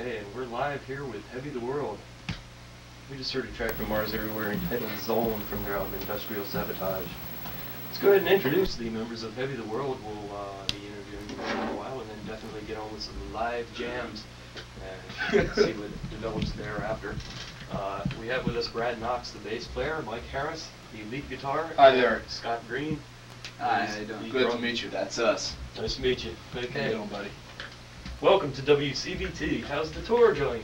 Okay, and we're live here with Heavy the World. We just heard a track from Mars Everywhere entitled Zone from their album Industrial Sabotage. Let's go ahead and introduce the members of Heavy the World. We'll be interviewing them for a while and then definitely get on with some live jams and see what develops thereafter. We have with us Brad Knox, the bass player, Mike Harris, the lead guitar. Hi there. Scott Green. Hi, how you doing? Good to meet you. That's us. Nice to meet you. Okay. How you doing, buddy? Welcome to WCVT. How's the tour going?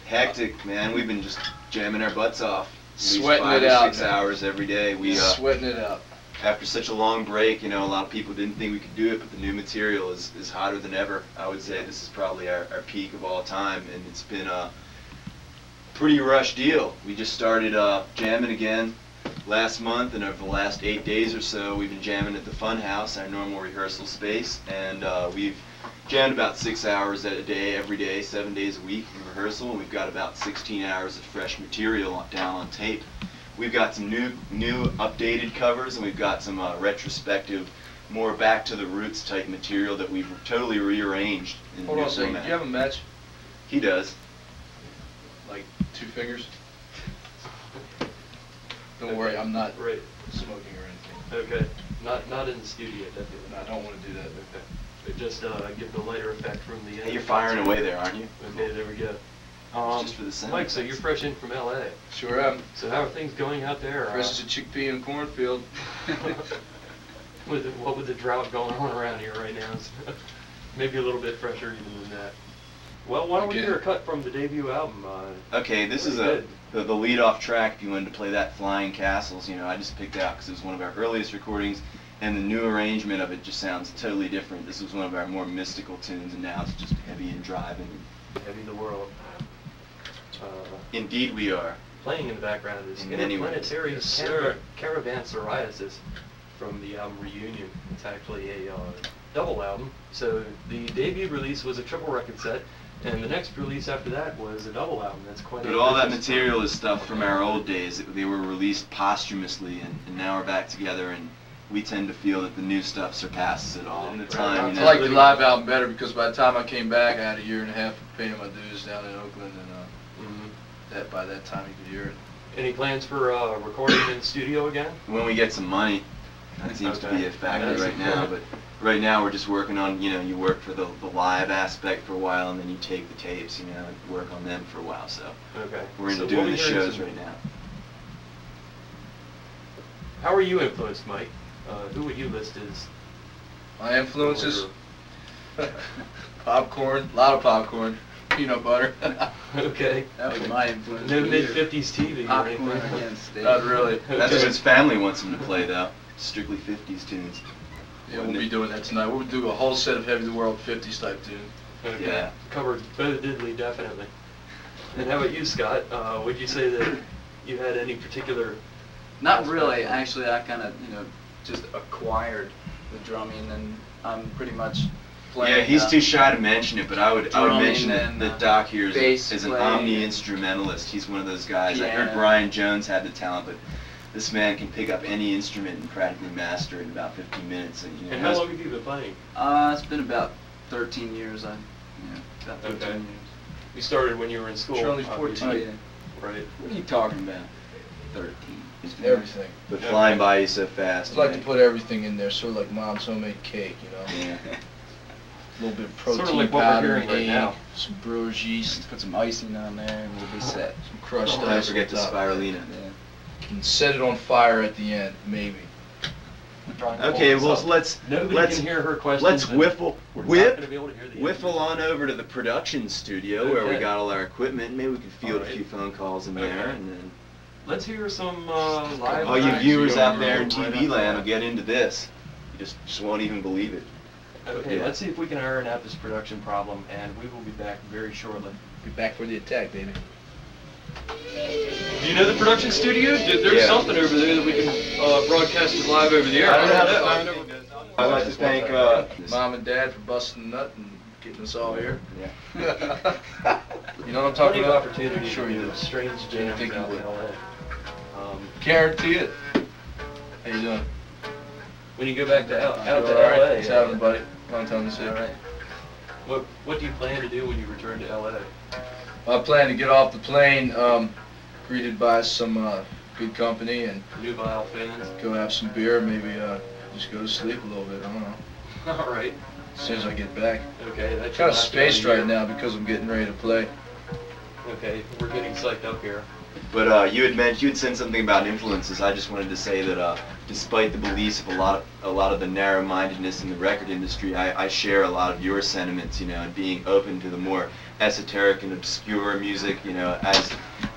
Hectic, man. We've been just jamming our butts off. Sweating it out. 5 or 6 hours every day. We sweating it out. After such a long break, you know, a lot of people didn't think we could do it, but the new material is hotter than ever. I would say this is probably our peak of all time, and it's been a pretty rush deal. We just started jamming again last month, and over the last 8 days or so, we've been jamming at the Fun House, our normal rehearsal space, and we've jammed about 6 hours a day, every day, 7 days a week in rehearsal, and we've got about 16 hours of fresh material down on tape. We've got some new updated covers, and we've got some retrospective, more back to the roots type material that we've totally rearranged in the Hold new on a second. format. Do you have a match? He does. Like 2 fingers? Don't worry, I'm not smoking or anything. Okay. Not in the studio, definitely. No, I don't want to do that. Okay. But just give the lighter effect from the end. Hey, you're firing away there, aren't you? Okay, there we go. Just for the sound. Mike, so you're fresh in from LA. Sure am. So how are things going out there? Fresh as a chickpea in a cornfield. What with the drought going on around here right now? Maybe a little bit fresher even than that. Well, why don't we hear a cut from the debut album? Okay, this is the lead-off track. If you wanted to play that, Flying Castles, you know, I just picked out because it was one of our earliest recordings, and the new arrangement of it just sounds totally different. This was one of our more mystical tunes, and now it's just heavy and driving. Heavy the World. Indeed we are. Playing in the background is Interplanetary Caravan Psoriasis from the album Reunion. It's actually a double album. So the debut release was a triple record set, and the next release after that was a double album. That's quite. But all that material is stuff from our old days. They were released posthumously, and now we're back together, and we tend to feel that the new stuff surpasses it all. In the time, I like the live album better because by the time I came back, I had a year and a half of paying my dues down in Oakland, and by that time you could hear it. Any plans for recording in the studio again? When we get some money, that seems to be a factor right now. But right now we're just working on, you know, you work for the live aspect for a while, and then you take the tapes, you know, and work on them for a while. So we're into doing the shows right now. How are you influenced, Mike? Who would you list as? My influences? Popcorn, a lot of popcorn, peanut butter. Okay. That was my influence. No mid-50s TV or anything? Popcorn against steak. Not really. That's what his family wants him to play, though. Strictly 50s tunes. Yeah, we'll be doing that tonight. We'll do a whole set of Heavy the World 50s type tunes. Okay. Yeah. Covered both diddly, definitely. And how about you, Scott? Would you say that you had any particular? Not really. Actually, I kind of, just acquired the drumming, and I'm pretty much playing. Yeah, he's too shy to mention it, but I would mention that Doc here is an omni-instrumentalist. He's one of those guys. Yeah. I heard Brian Jones had the talent, but this man can pick up any instrument and practically master it in about 15 minutes. And, how long have you been playing? It's been about 13 years. About 13 years. You started when you were in school. You're only 14. Oh, yeah. Right. What are you talking about? 13. Everything. But flying by you so fast. I like to put everything in there, sort of like Mom's homemade cake, you know. Yeah. A little bit of protein Sort of like what powder, we're hearing right now. some brewer's yeast, Put some icing on there, and we'll be set. some crushed Don't ice. forget the on top. spirulina. Yeah. And set it on fire at the end, maybe. Okay, well let's can hear her questions. let's whiffle on over to the production studio where we got all our equipment. Maybe we can field a few phone calls in there, and then let's hear some live. all you viewers out there in TV land will get into this. You just won't even believe it. Okay, let's see if we can iron out this production problem, and we will be back very shortly. Be back for the attack, baby. Do you know the production studio? There's something over there that we can broadcast it live over the air. I don't know how the I'd like to thank Mom and Dad for busting the nut and getting us all here. Yeah. You know what I'm talking Plenty of about? opportunity Sure to you do do. strange jams think you out in would. LA. Guarantee it. How you doing? When you go back to out to All right. LA. What's happening, buddy? Long time to see. All right. What do you plan to do when you return to LA? I plan to get off the plane, greeted by some good company, and Nubile fans? go have some beer, maybe just go to sleep a little bit, I don't know. All right. As soon as I get back. Okay, that's Kind of spaced right now because I'm getting ready to play. Okay, we're getting psyched up here. But you had said something about influences. I just wanted to say that despite the beliefs of a lot of the narrow-mindedness in the record industry, I share a lot of your sentiments, you know, and being open to the more esoteric and obscure music, you know,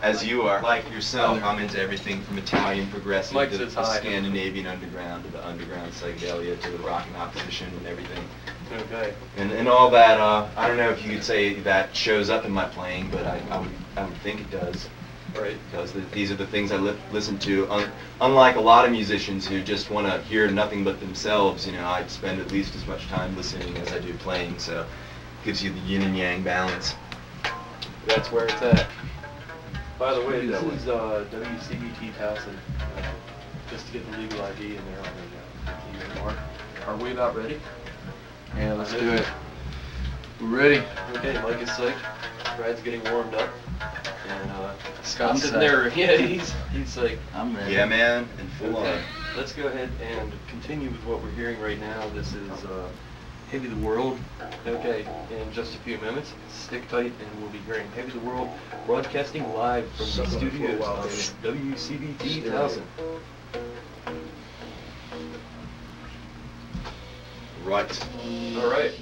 as you are. Like yourself, I'm into everything from Italian progressive Mike to says the hi. Scandinavian underground to the underground psychedelia to the rock and opposition and everything. Okay. And all that, I don't know if you could say that shows up in my playing, but I would think it does. Right. Because these are the things I listen to. Unlike a lot of musicians who just want to hear nothing but themselves, you know, I spend at least as much time listening as I do playing, so it gives you the yin and yang balance. That's where it's at. By the way, this is WCVT-Towson. Just to get the legal ID in there on the email mark. Are we about ready? Yeah, let's do it. We're ready. Okay, Mike is psyched. Brad's getting warmed up. And Scott's sitting there. Yeah, he's like, I'm ready. Yeah, man, and full okay. on. Let's go ahead and continue with what we're hearing right now. This is Heavy the World. Okay, in just a few minutes, stick tight and we'll be hearing Heavy the World broadcasting live from the studios of WCVT Towson. Right. All right.